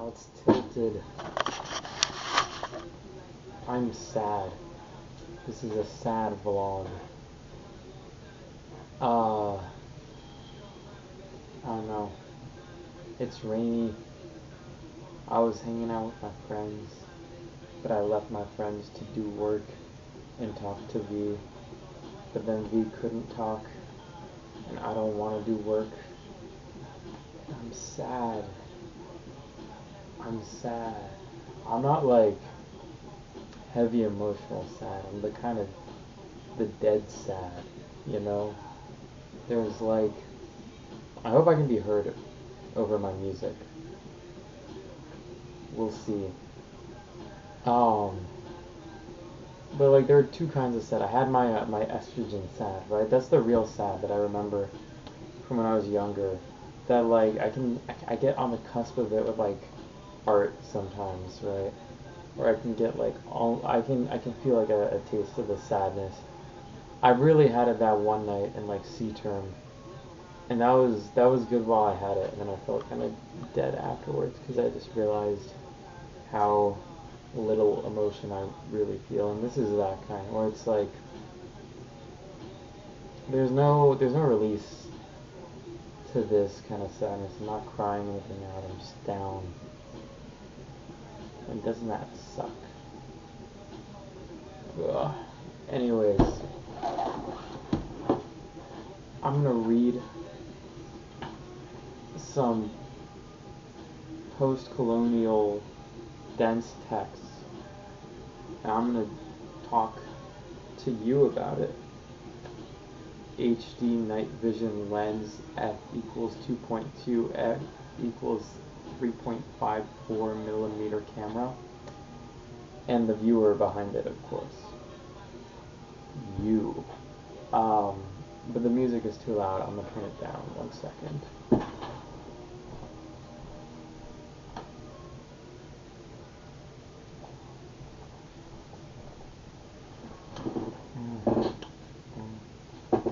it's tilted. I'm sad. This is a sad vlog. I don't know. It's rainy. I was hanging out with my friends, but I left my friends to do work and talk to V. But then V couldn't talk, and I don't want to do work. I'm sad. I'm sad. I'm not like heavy emotional sad. I'm the kind of the dead sad, you know? There's like, I hope I can be heard over my music. We'll see. But like there are two kinds of sad. I had my my estrogen sad, right? That's the real sad that I remember from when I was younger. That like I get on the cusp of it with like art sometimes, right? Or I can get like I can feel like a taste of the sadness. I really had it that one night in like C term, and that was good while I had it, and then I felt kind of dead afterwards because I just realized how little emotion I really feel, and this is that kind where it's like there's no release to this kind of sadness. I'm not crying anything out. I'm just down. And doesn't that suck? Ugh. Anyways, I'm gonna read some post-colonial dense texts, and I'm gonna talk to you about it. HD night vision lens f equals 2.2 f equals 3.54 millimeter camera, and the viewer behind it, of course. You. But the music is too loud. I'm gonna turn it down 1 second.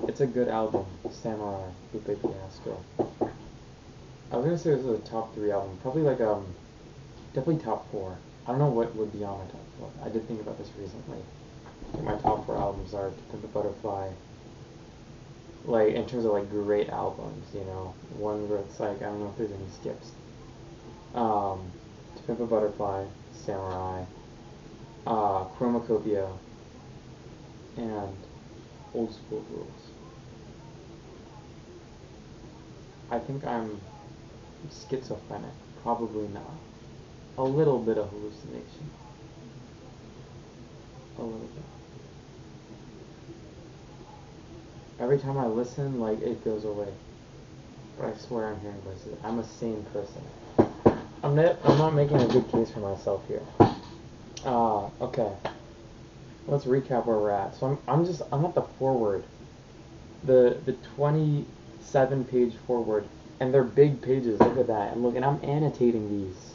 It's a good album, Samurai, Lupe Fiasco. I was gonna say this is a top 3 album, probably like definitely top 4. I don't know what would be on my top 4. I did think about this recently. I think my top 4 albums are To Pimp a Butterfly. Like in terms of like great albums, you know, one where it's like I don't know if there's any skips. To Pimp a Butterfly, Samurai, Chromacopia, and Old School Rules. I think I'm schizophrenic. Probably not. A little bit of hallucination. A little bit. Every time I listen, like, it goes away. But I swear I'm hearing voices. I'm a sane person. I'm not making a good case for myself here. Okay. Let's recap where we're at. So I'm at the foreword. The 27-page foreword. And they're big pages, look at that. And look, and I'm annotating these.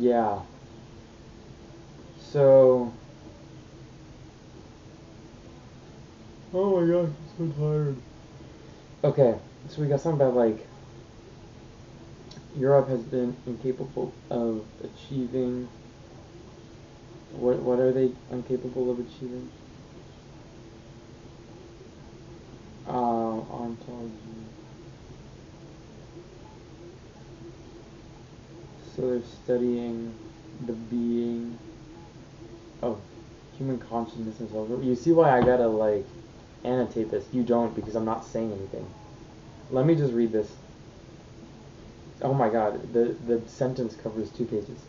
Yeah. So, oh my gosh, I'm so tired. Okay, so we got something about like Europe has been incapable of achieving. What are they incapable of achieving? Ontology. So they're studying the being of human consciousness and so forth. You see why I gotta like annotate this? You don't, because I'm not saying anything. Let me just read this. Oh my god, the sentence covers 2 pages.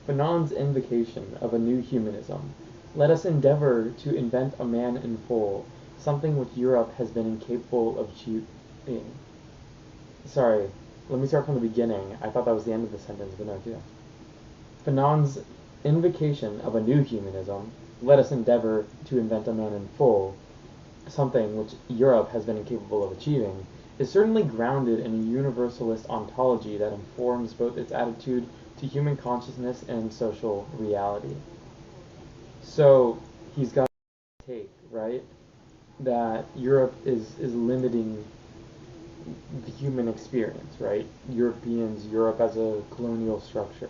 Fanon's invocation of a new humanism. Let us endeavor to invent a man in full, something which Europe has been incapable of achieving. Sorry, let me start from the beginning. I thought that was the end of the sentence, but no, yeah. Fanon's invocation of a new humanism, let us endeavor to invent a man in full, something which Europe has been incapable of achieving, is certainly grounded in a universalist ontology that informs both its attitude to human consciousness and social reality. So he's got a take, right, that Europe is limiting the human experience, right? Europe as a colonial structure.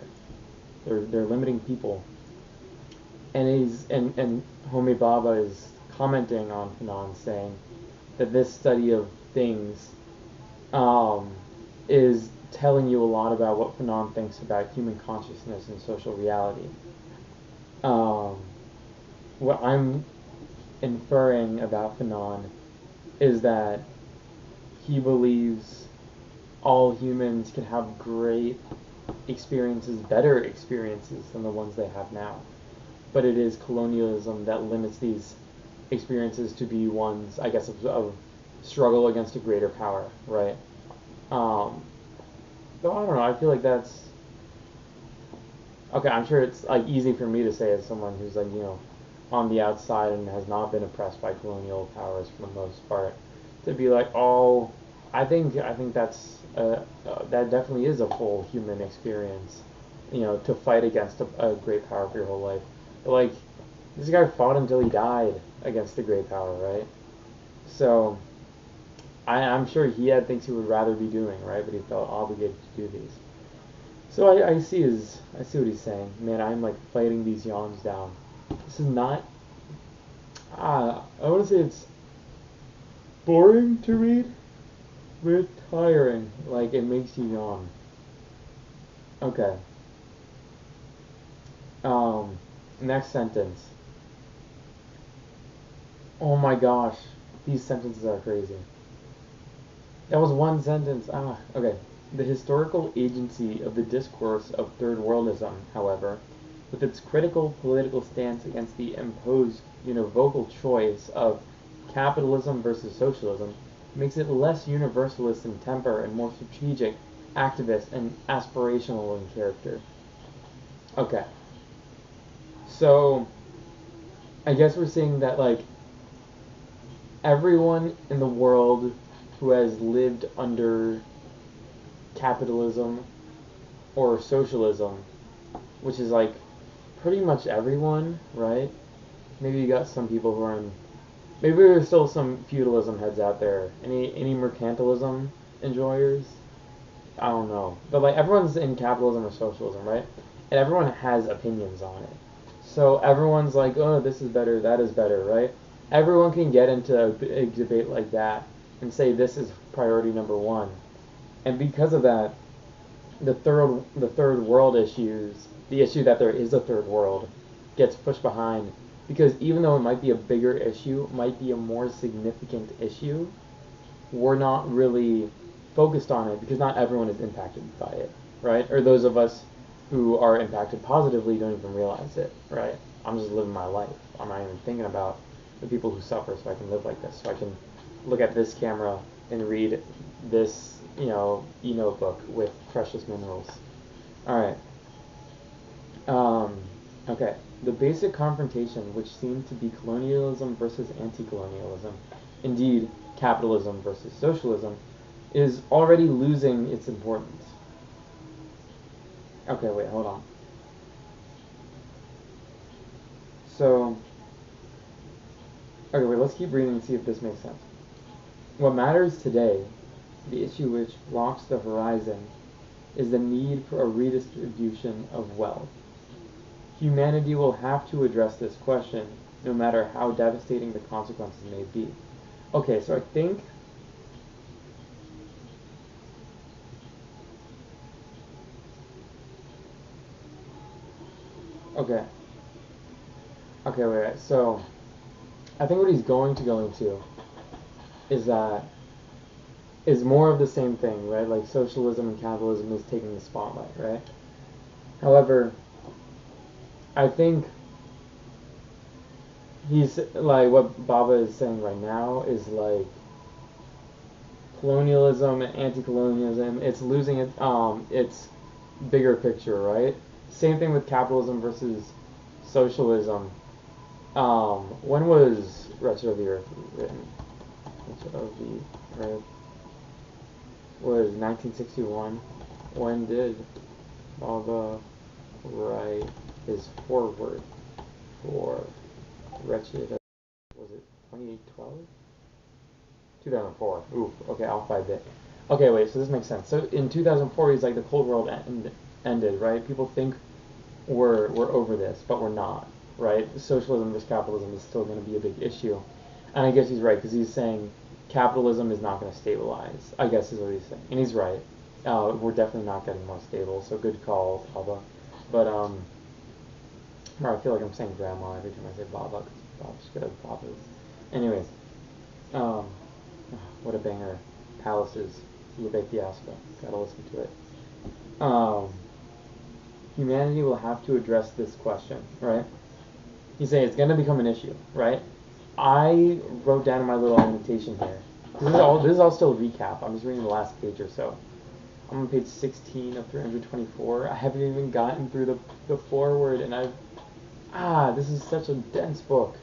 They're limiting people. And Homi Bhabha is commenting on Fanon, saying that this study of things is telling you a lot about what Fanon thinks about human consciousness and social reality. What I'm inferring about Fanon is that he believes all humans can have great experiences, better experiences than the ones they have now. But it is colonialism that limits these experiences to be ones, I guess, of struggle against a greater power, right? Though I don't know, I feel like that's okay. I'm sure it's like easy for me to say as someone who's like on the outside and has not been oppressed by colonial powers for the most part, to be like, oh, I think that's that definitely is a full human experience, to fight against a great power for your whole life. But like, this guy fought until he died against the great power, right? So I'm sure he had things he would rather be doing, right? But he felt obligated to do these. So I see what he's saying. Man, I'm like fighting these yawns down. This is not. I want to say it's boring to read, but it's tiring. Like it makes you yawn. Okay. Next sentence. Oh my gosh, these sentences are crazy. That was one sentence. Okay. The historical agency of the discourse of third worldism, however, with its critical political stance against the imposed univocal choice of capitalism versus socialism, makes it less universalist in temper and more strategic, activist, and aspirational in character. Okay. So, I guess we're saying that, like, everyone in the world who has lived under capitalism or socialism, which is like pretty much everyone, right? Maybe you got some people who are in. Maybe there's still some feudalism heads out there. Any mercantilism enjoyers? I don't know. But like everyone's in capitalism or socialism, right? And everyone has opinions on it. So everyone's like, oh, this is better, that is better, right? Everyone can get into a debate like that and say this is priority number one. And because of that, the third world issues, the issue that there is a third world, gets pushed behind, because even though it might be a bigger issue, might be a more significant issue, we're not really focused on it because not everyone is impacted by it, right? Or those of us who are impacted positively don't even realize it, right? I'm just living my life. I'm not even thinking about the people who suffer, so I can live like this, so I can look at this camera and read this, e-notebook with precious minerals. Alright. Okay. The basic confrontation, which seemed to be colonialism versus anti-colonialism, indeed, capitalism versus socialism, is already losing its importance. Okay, wait, hold on. So, okay, wait, let's keep reading and see if this makes sense. What matters today, the issue which blocks the horizon, is the need for a redistribution of wealth. Humanity will have to address this question, no matter how devastating the consequences may be. Okay, so I think okay. Okay, wait. So I think what he's going to go into is more of the same thing, right? Like socialism and capitalism is taking the spotlight, right? However, I think he's like what Bhabha is saying right now is like colonialism and anti-colonialism. It's losing its bigger picture, right? Same thing with capitalism versus socialism. When was Wretched of the Earth written? Wretched of the Earth was 1961. When did Bhabha write his foreword for Wretched? Was it 2012? 2004. Ooh, okay, off by a bit. Okay, wait, so this makes sense. So in 2004, he's like, the Cold War ended, right? People think we're over this, but we're not, right? Socialism versus capitalism is still going to be a big issue. And I guess he's right, because he's saying capitalism is not going to stabilize, I guess is what he's saying. And he's right. We're definitely not getting more stable, so good call, Baba. But, I feel like I'm saying grandma every time I say Baba, because Baba's good, Baba's. Anyways, um, what a banger. Palaces, Lubeck Fiasco. Gotta listen to it. Humanity will have to address this question, right? You say it's gonna become an issue, right? I wrote down in my little annotation here. This is all still a recap. I'm just reading the last page or so. I'm on page 16 of 324. I haven't even gotten through the foreword, and this is such a dense book.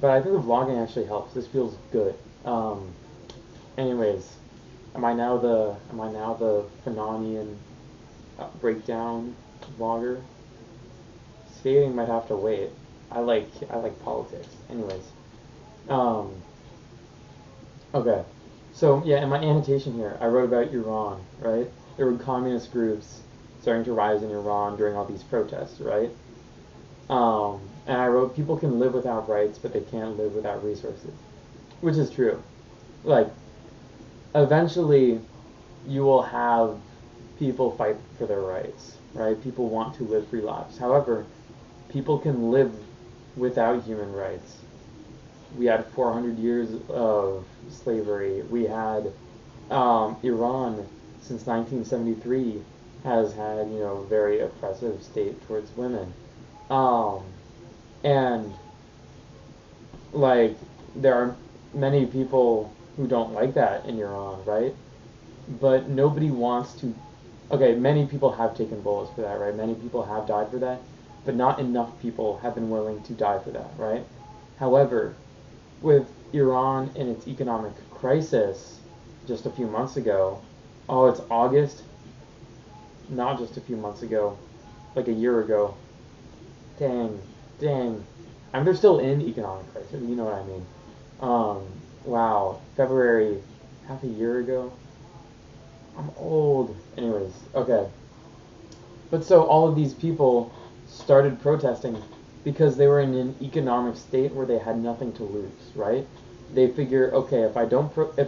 But I think the vlogging actually helps. This feels good. Anyways, am I now the Fanonian breakdown vlogger? Skating might have to wait. I like politics. Anyways, okay. So yeah, in my annotation here, I wrote about Iran. Right, there were communist groups starting to rise in Iran during all these protests. Right, and I wrote, people can live without rights, but they can't live without resources, which is true. Like, eventually, you will have people fight for their rights, right? People want to live free lives. However, people can live without human rights. We had 400 years of slavery. We had Iran since 1973 has had, very oppressive state towards women. And like, there are many people who don't like that in Iran, right? But nobody wants to. Okay, many people have taken bullets for that, right? Many people have died for that, but not enough people have been willing to die for that, right? However, with Iran and its economic crisis just a few months ago, it's August, not just a few months ago, like a year ago. Dang. I mean, they're still in economic crisis, you know what I mean. Wow, February, half a year ago. I'm old. Anyways, okay. But so all of these people started protesting because they were in an economic state where they had nothing to lose, right? They figure, okay, if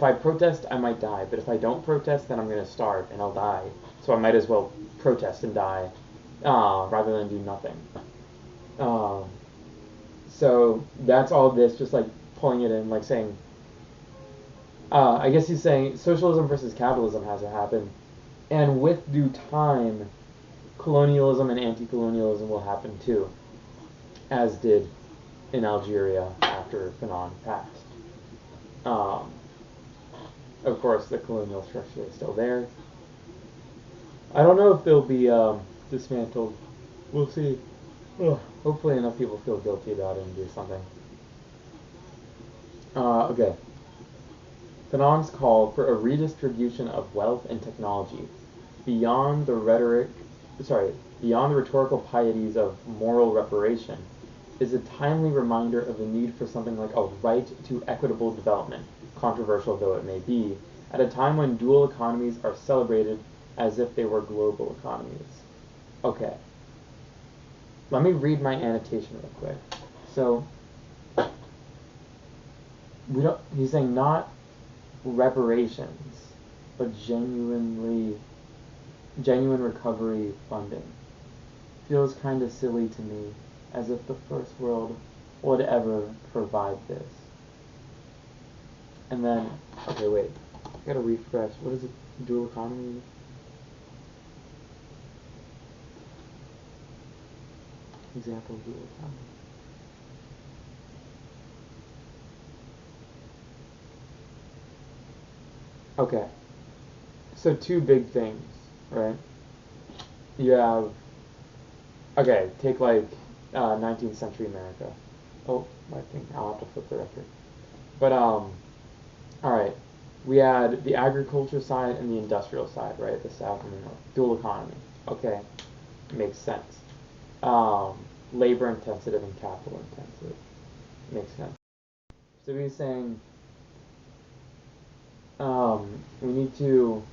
I protest, I might die, but if I don't protest, then I'm gonna starve and I'll die. So I might as well protest and die, rather than do nothing. So that's all this, just like pulling it in, like saying, I guess he's saying socialism versus capitalism has to happen, and with due time, colonialism and anti-colonialism will happen too, as did in Algeria after Fanon passed. Of course, the colonial structure is still there. I don't know if they'll be dismantled. We'll see. Hopefully enough people feel guilty about it and do something. Okay. Fanon's called for a redistribution of wealth and technology beyond the rhetorical pieties of moral reparation, is a timely reminder of the need for something like a right to equitable development, controversial though it may be, at a time when dual economies are celebrated as if they were global economies. Okay. Let me read my annotation real quick. So, he's saying not reparations, but genuine recovery funding. Feels kind of silly to me, as if the first world would ever provide this. And then, okay, wait, I gotta refresh. What is it? Dual economy? Example of dual economy. Okay, so two big things, right? You have, okay, take like 19th century America. Oh, my thing, I'll have to flip the record. But, alright, we had the agriculture side and the industrial side, right? The South and the North. Dual economy. Okay, makes sense. Labor intensive and capital intensive. Makes sense. So he's saying, we need to.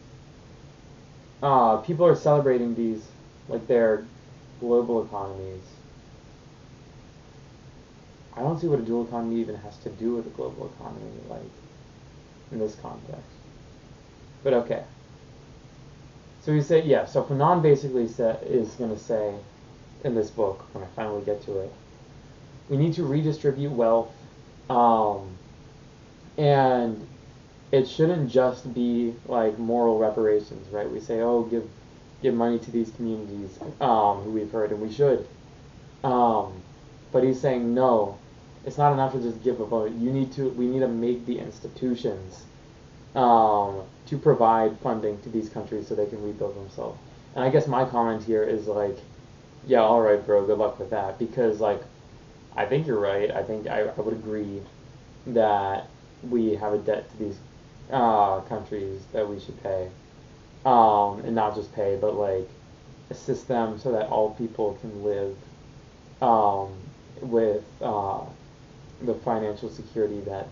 People are celebrating these like their global economies. I don't see what a dual economy even has to do with a global economy, like in this context. But okay. So we say, yeah, so Fanon basically is going to say in this book, when I finally get to it, we need to redistribute wealth, um, and it shouldn't just be like moral reparations, right? We say, oh, give money to these communities who we've heard, and we should. Um, but he's saying no, it's not enough to just give a vote. We need to make the institutions to provide funding to these countries so they can rebuild themselves. And I guess my comment here is like, yeah, all right, bro, good luck with that. Because like, I think you're right. I think I would agree that we have a debt to these countries that we should pay, and not just pay, but like assist them so that all people can live um, with the financial security that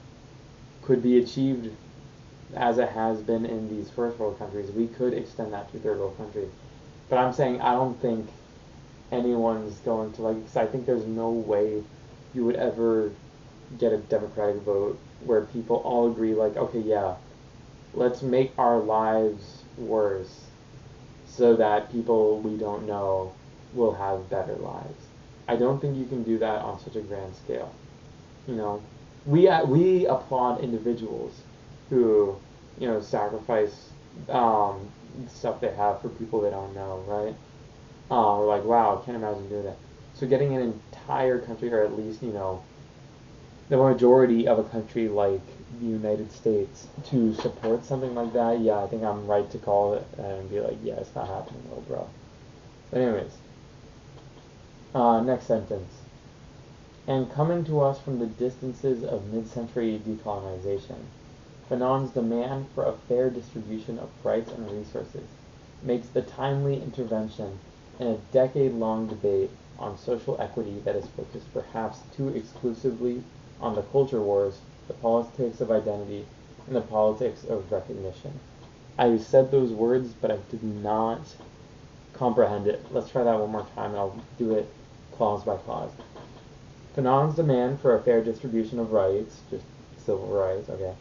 could be achieved as it has been in these first world countries. We could extend that to third world countries. But I'm saying I don't think anyone's going to like, because I think there's no way you would ever get a democratic vote where people all agree like, okay, yeah, let's make our lives worse so that people we don't know will have better lives. I don't think you can do that on such a grand scale. You know, we applaud individuals who sacrifice stuff they have for people they don't know, right? We're like, wow, I can't imagine doing that. So getting an entire country, or at least the majority of a country like the United States to support something like that, yeah, I think I'm right to call it and be like, yeah, it's not happening, little bro. But anyways, next sentence. And coming to us from the distances of mid-century decolonization, Fanon's demand for a fair distribution of rights and resources makes the timely intervention in a decade-long debate on social equity that is focused perhaps too exclusively on the culture wars, the politics of identity, and the politics of recognition. I said those words, but I did not comprehend it. Let's try that one more time, and I'll do it clause by clause. Fanon's demand for a fair distribution of rights, just civil rights, okay,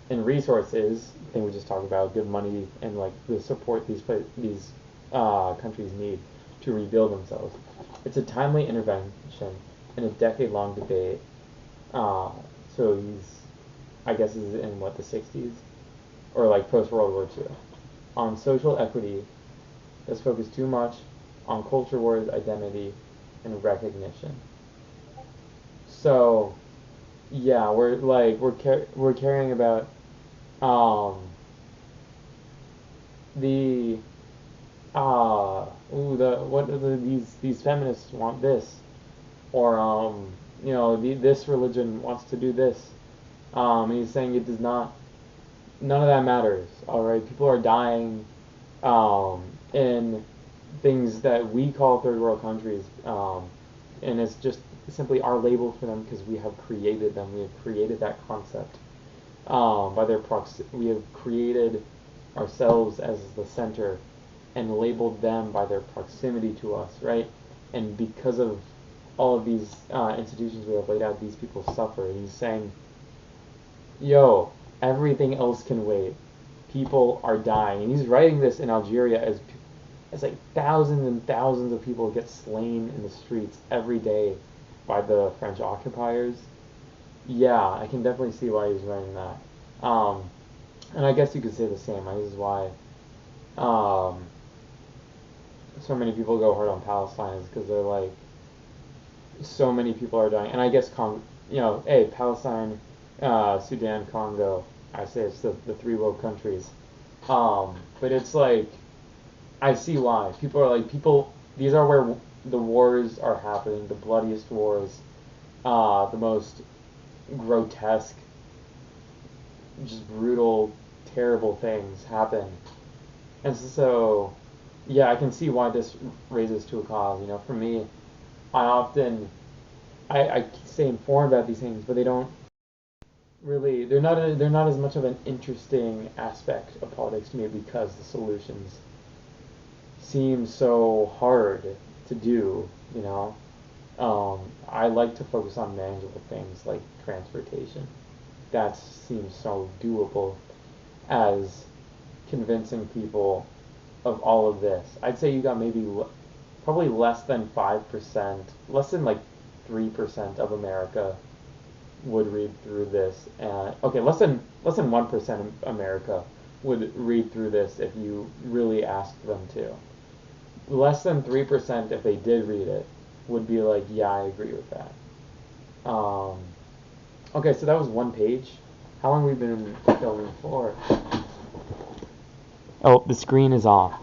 and resources, I think we just talked about, give money and like the support these countries need to rebuild themselves. It's a timely intervention in a decade-long debate. So I guess, is in what, the 60s or like post World War II, on social equity that's focused too much on culture wars, identity, and recognition. So yeah, we're caring about um, the these feminists want this, or this religion wants to do this. And he's saying it does not. None of that matters. All right, people are dying in things that we call third world countries, and it's just simply our label for them because we have created them. We have created that concept by their we have created ourselves as the center and labeled them by their proximity to us, right? And because of all of these institutions we have laid out, these people suffer. And he's saying, yo, everything else can wait. People are dying. And he's writing this in Algeria as like thousands and thousands of people get slain in the streets every day by the French occupiers. Yeah, I can definitely see why he's writing that. And I guess you could say the same. This is why so many people go hard on Palestine, is because they're like, so many people are dying. And I guess, hey, Palestine, Sudan, Congo, I say it's the three world countries. But it's like, I see why. These are where the wars are happening, the bloodiest wars, the most grotesque, just brutal, terrible things happen. And so, yeah, I can see why this raises to a cause. For me, I often, I stay informed about these things, but they don't really, they're not as much of an interesting aspect of politics to me because the solutions seem so hard to do, you know. I like to focus on manageable things like transportation. That seems so doable as convincing people of all of this. I'd say you got maybe probably less than 5%, less than like 3% of America would read through this. And okay, less than 1% of America would read through this if you really asked them to. Less than 3% if they did read it would be like, yeah, I agree with that. Um, okay, so that was one page. How long have we been filming for? Oh, the screen is off.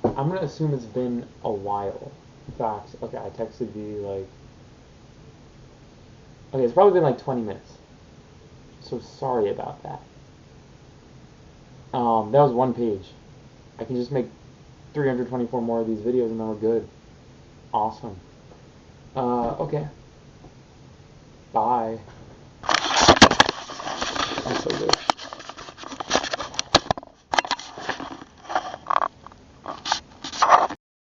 I'm gonna assume it's been a while. In fact, okay, I texted you like, okay, it's probably been like 20 minutes. So sorry about that. That was one page. I can just make 324 more of these videos and then we're good. Awesome. Okay. Bye. I'm so good.